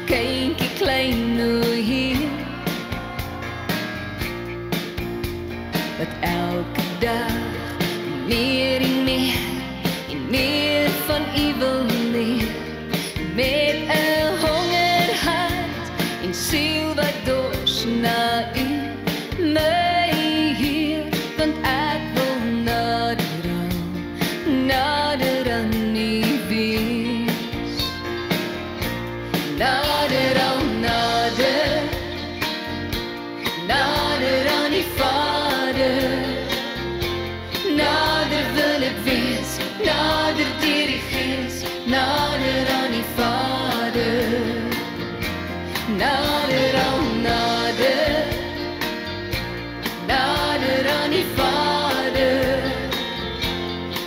kindjie klein nou hier, wat elke dag meer en meer van u wil leer, met 'n hongerhart en siel wat dors na u, my Heer, want ek wil nader aan u wees, nader aan die Vader, nader wil ek wees, nader deur die Gees, nader aan die Vader, nader aan die Vader,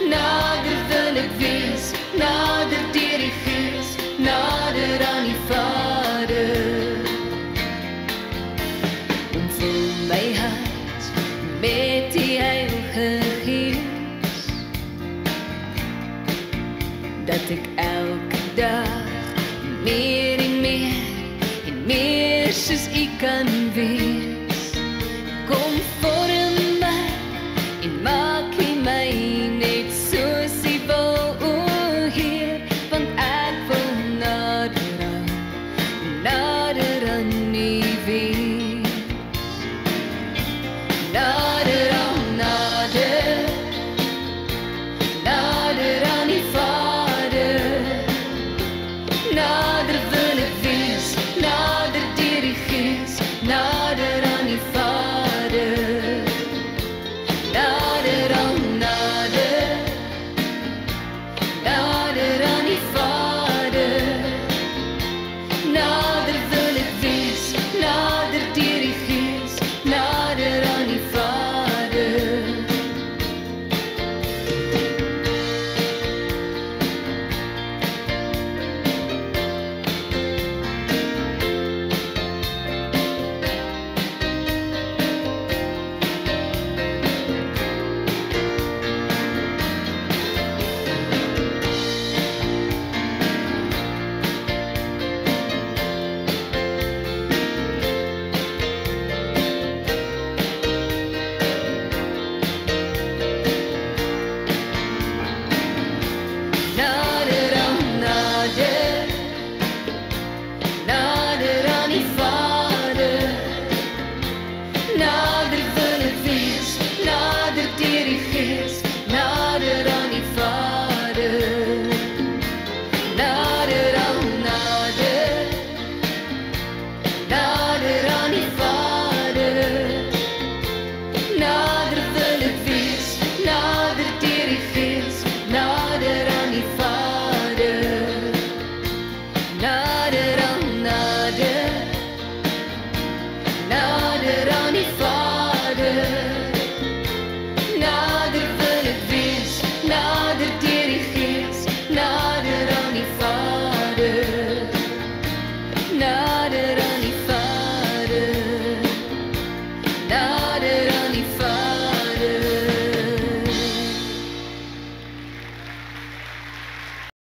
nader wil ek wees, nader deur die Gees, nader aan die Vader. Omvul my hart met die Heilige Gees, dat ek elke dag meer en meer soos u kan wees.